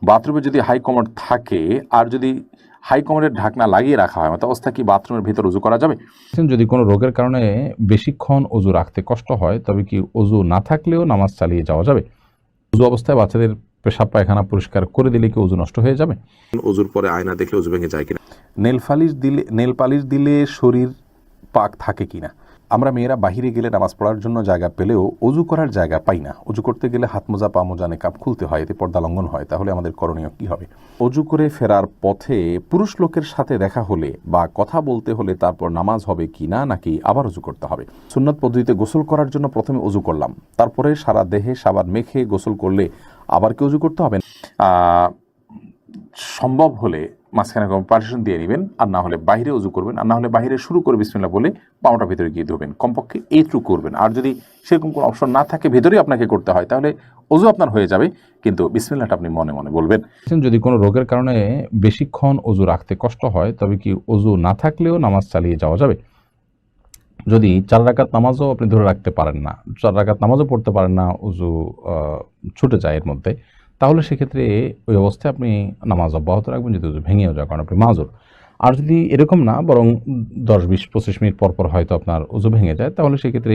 বাথরুমে যদি high commode থাকে আর যদি হাই কমোডের ঢাকনা লাগিয়ে রাখা হয় মতো অবস্থা কি বাথরুমের ভিতর উজু করা যাবে? যদি কোনো রোগের কারণে বেশিক্ষণ অজু রাখতে কষ্ট হয় তবে কি অজু না থাকলেও নামাজ চালিয়ে যাওয়া যাবে? অজু অবস্থায় বাচ্চাদের পেশাব পায়খানা পরিষ্কার করে দিলে কি অজু নষ্ট হয়ে যাবে? অজুর পরে আয়না দেখলে অজু ভেঙে যায় কিনা? নেল পালিশ দিলে শরীর পাক থাকে কিনা? আমরা মেয়েরা বাহিরে গেলে নামাজ পড়ার জন্য জায়গা পেলেও অজু করার জায়গা পাই না। অজু করতে গেলে হাত মোজা পা মোজা নেকাব খুলতে হয়, এতে পর্দা লঙ্ঘন হয়। তাহলে আমাদের করণীয় কি হবে? অজু করে ফেরার পথে পুরুষ লোকের সাথে দেখা হলে বা কথা বলতে হলে তারপর নামাজ হবে কি না, নাকি আবার অজু করতে হবে? সুন্নত পদ্ধতিতে গোসল করার জন্য প্রথমে অজু করলাম, তারপরে সারা দেহে সাবান মেখে গোসল করলে আবার কি অজু করতে হবে? সম্ভব হলে মাঝখানে পার্টিশন দিয়ে নেবেন, আর না হলে বাইরে উজু করবেন, আর না হলে বাইরে শুরু করে বিসমিল্লাহ বলে পাওয়াটা ভিতরে গিয়ে ধোবেন। কমপক্ষে এইটুকু করবেন। আর যদি সেরকম কোনো অপশন না থাকে, ভেতরেই আপনাকে করতে হয়, তাহলে অজু আপনার হয়ে যাবে, কিন্তু বিসমিল্লাহটা আপনি মনে মনে বলবেন। যদি কোনো রোগের কারণে বেশিক্ষণ অজু রাখতে কষ্ট হয় তবে কি অজু না থাকলেও নামাজ চালিয়ে যাওয়া যাবে? যদি 4 রাকাত নামাজও আপনি ধরে রাখতে পারেন না, 4 রাকাত নামাজও পড়তে পারেন না, অজু ছুটে যায় এর মধ্যে, তাহলে সেক্ষেত্রে ওই অবস্থায় আপনি নামাজ অব্যাহত রাখবেন যদি অজু ভেঙেও যায়, কারণ আপনি মাজুর। আর যদি এরকম না, বরং 10, 20, 25 মিনিট পরপর হয়তো আপনার অজু ভেঙে যায়, তাহলে সেক্ষেত্রে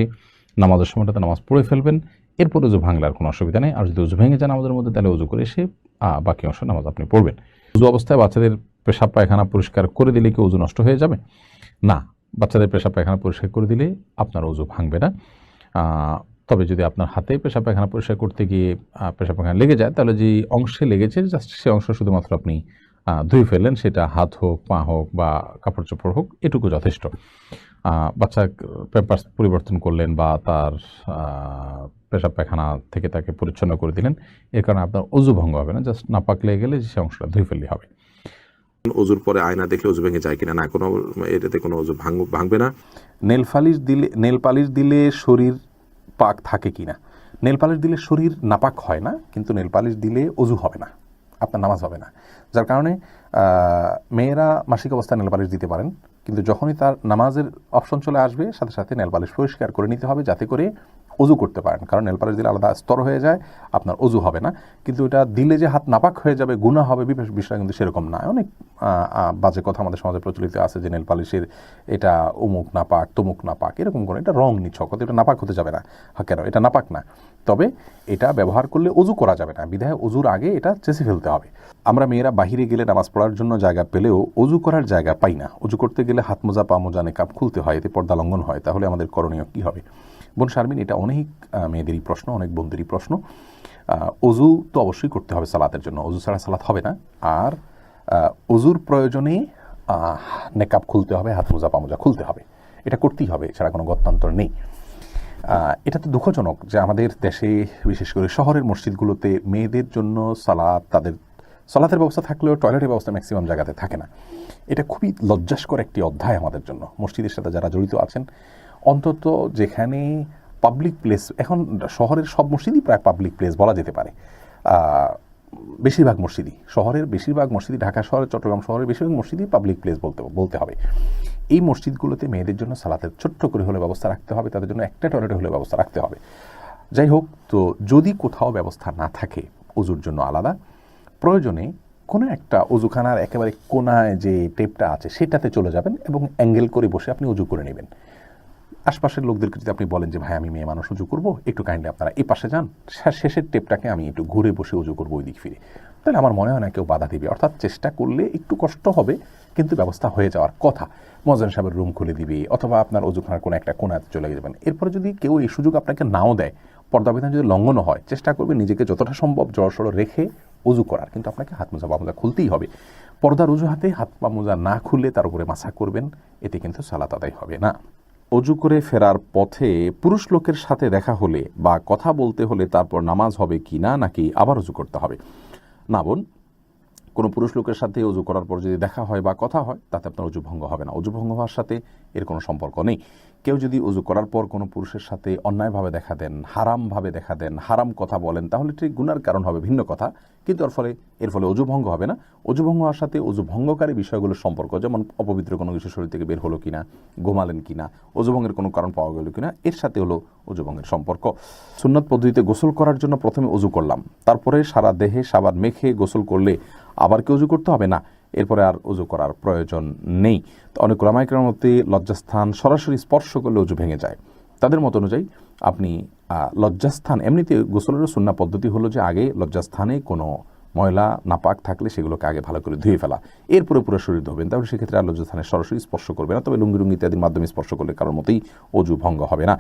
নামাজের সময়টাতে নামাজ পড়ে ফেলবেন, এরপর অজু ভাঙলে আর কোনো অসুবিধা নেই। আর যদি অজু ভেঙে যায় নামাজের মধ্যে, তাহলে অজু করে এসে বাকি অংশ নামাজ আপনি পড়বেন। অজু অবস্থায় বাচ্চাদের পেশাব পায়খানা পরিষ্কার করে দিলে কি অজু নষ্ট হয়ে যাবে? না, বাচ্চাদের পেশাব পায়খানা পরিষ্কার করে দিলে আপনার অজু ভাঙবে না। তবে যদি আপনার হাতে পেশাব পায়খানা পরিষ্কার করতে গিয়ে পেশাব পায়খানা লেগে যায়, তাহলে যে অংশে লেগেছে জাস্ট সে অংশ শুধুমাত্র আপনি ধুয়ে ফেললেন, সেটা হাত হোক, পা হোক বা কাপড় চোপড় হোক, এটুকু যথেষ্ট। বাচ্চা প্যাম্পার্স পরিবর্তন করলেন বা তার পেশাব পায়খানা থেকে তাকে পরিচ্ছন্ন করে দিলেন, এর কারণে আপনার অজু ভঙ্গ হবে না। জাস্ট নাপাক লেগে গেলে সে অংশটা ধুয়ে ফেললেই হবে। অজুর পরে আয়না দেখলে অজু ভেঙে যায় কিনা? না, কোনো এটাতে কোনো অজু ভাঙবে না। নেল পালিশ দিলে শরীর পাক থাকে কিনা? নেল পালিশ দিলে শরীর নাপাক হয় না, কিন্তু নেল পালিশ দিলে অজু হবে না, আপনার নামাজ হবে না। যার কারণে মেয়েরা মাসিক অবস্থায় নেল পালিশ দিতে পারেন, কিন্তু যখনই তার নামাজের অপশন চলে আসবে, সাথে সাথে নেল পালিশ পরিষ্কার করে নিতে হবে, যাতে করে অজু করতে পারেন। কারণ নেল পালিশ দিলে আলাদা স্তর হয়ে যায়, আপনার অজু হবে না। কিন্তু এটা দিলে যে হাত নাপাক হয়ে যাবে, গুনাহ হবে, বিষয় কিন্তু সেরকম না। অনেক বাজে কথা আমাদের সমাজে প্রচলিত আছে যে নেল পালিশের এটা অমুক নাপাক, তমুক নাপাক, এরকম করে। এটা রং নিছক, এটা নাপাক হতে যাবে না। কেন? এটা নাপাক না, তবে এটা ব্যবহার করলে অজু করা যাবে না, বিধায় অজুর আগে এটা চেঁচে ফেলতে হবে। আমরা মেয়েরা বাহিরে গেলে নামাজ পড়ার জন্য জায়গা পেলেও অজু করার জায়গা পাই না। অজু করতে গেলে হাত মোজা পা মোজা নেকাব খুলতে হয়, এতে পর্দা লঙ্ঘন হয়। তাহলে আমাদের করণীয় কি হবে? বোন শারমিন, এটা অনেক মেয়েদেরই প্রশ্ন, অনেক বোনদেরই প্রশ্ন। অজু তো অবশ্যই করতে হবে সালাতের জন্য, অজু ছাড়া সালাত হবে না। আর অজুর প্রয়োজনে নেকাব খুলতে হবে, হাত মোজা পা মোজা খুলতে হবে, এটা করতেই হবে, এছাড়া কোনো গত্যান্তর নেই। এটা তো দুঃখজনক যে আমাদের দেশে, বিশেষ করে শহরের মসজিদগুলোতে মেয়েদের জন্য তাদের সালাতের ব্যবস্থা থাকলেও টয়লেটের ব্যবস্থা ম্যাক্সিমাম জায়গাতে থাকে না। এটা খুবই লজ্জাস্কর একটি অধ্যায় আমাদের জন্য। মসজিদের সাথে যারা জড়িত আছেন, অন্তত যেখানে পাবলিক প্লেস, এখন শহরের সব মসজিদই প্রায় পাবলিক প্লেস বলা যেতে পারে। বেশিরভাগ মসজিদই, শহরের বেশিরভাগ মসজিদই, ঢাকা শহরের, চট্টগ্রাম শহরের বেশিরভাগ মসজিদই পাবলিক প্লেস বলতে হবে। এই মসজিদগুলোতে মেয়েদের জন্য সালাতের ছোট্ট করে হলে ব্যবস্থা রাখতে হবে, তাদের জন্য একটা টয়লেটে হলে ব্যবস্থা রাখতে হবে। যাই হোক, তো যদি কোথাও ব্যবস্থা না থাকে অজুর জন্য আলাদা, প্রয়োজনে কোনো একটা অজুখানার একেবারে কোনায় যে টেপটা আছে সেটাতে চলে যাবেন এবং অ্যাঙ্গেল করে বসে আপনি অজু করে নেবেন। আশপাশের লোকদেরকে যদি আপনি বলেন যে ভাই আমি মেয়ে মানুষ অজু করবো, একটু কাইন্ডলি আপনারা এই পাশে যান, শেষের টেপটাকে আমি একটু ঘুরে বসে অজু করবো ওই দিক ফিরে, তাহলে আমার মনে হয় না কেউ বাধা দিবে। অর্থাৎ চেষ্টা করলে একটু কষ্ট হবে, কিন্তু ব্যবস্থা হয়ে যাওয়ার কথা। মুয়াজ্জিন সাহেবের রুম খুলে দিবে, অথবা আপনার অজুখানার কোনো একটা কোনাতে চলে যাবেন। এরপরে যদি কেউ এই সুযোগ আপনাকে নাও দেয়, পর্দাবিধান যদি লঙ্ঘনও হয়, চেষ্টা করবেন নিজেকে যতটা সম্ভব জড়সড় রেখে অজু করার, কিন্তু আপনাকে হাত মোজা পা মোজা খুলতেই হবে। পর্দার অজু হাতে হাত পা মোজা না খুলে তার উপরে মাসা করবেন, এতে কিন্তু সালাত আদায় হবে না। অজু করে ফেরার পথে পুরুষ লোকের সাথে দেখা হলে বা কথা বলতে হলে তারপর নামাজ হবে কি না, নাকি আবার অজু করতে হবে? না বোন, কোনো পুরুষ লোকের সাথে অজু করার পর যদি দেখা হয় বা কথা হয়, তাতে আপনার অজু ভঙ্গ হবে না। অজু ভঙ্গ হওয়ার সাথে এর কোনো সম্পর্ক নেই। কেউ যদি অজু করার পর কোনো পুরুষের সাথে অন্যায়ভাবে দেখা দেন, হারামভাবে দেখা দেন, হারাম কথা বলেন, তাহলে ঠিক গুনার কারণ হবে, ভিন্ন কথা, কিন্তু এর ফলে অজু ভঙ্গ হবে না। অজু ভঙ্গ হওয়ার সাথে অজু ভঙ্গকারী বিষয়গুলোর সম্পর্ক, যেমন অপবিত্র কোনো কিছু শরীর থেকে বের হলো কিনা, ঘুমালেন কিনা, অজু ভঙ্গের কোনো কারণ পাওয়া গেল কিনা, এর সাথে হলো অজু ভঙ্গের সম্পর্ক। সুন্নত পদ্ধতিতে গোসল করার জন্য প্রথমে অজু করলাম, তারপরে সারা দেহে সাবান মেখে গোসল করলে আবার কি অজু করতে হবে না? এরপরে আর অজু করার প্রয়োজন নেই। তো অনেক ওলামায়ে কেরামের মতে লজ্জাস্থান সরাসরি স্পর্শ করলে অজু ভেঙে যায়। তাদের মত অনুযায়ী আপনি লজ্জাস্থান, এমনিতে গোসলের সুন্নাহ পদ্ধতি হলো যে আগে লজ্জাস্থানে কোনো ময়লা নাপাক থাকলে সেগুলোকে আগে ভালো করে ধুয়ে ফেলা, এরপরে পুরো শরীর ধোবেন, তাহলে সেক্ষেত্রে আর লজ্জাস্থানে সরাসরি স্পর্শ করবে না। তবে লুঙ্গি ইত্যাদির মাধ্যমে স্পর্শ করলে কারোর মতেই অজু ভঙ্গ হবে না।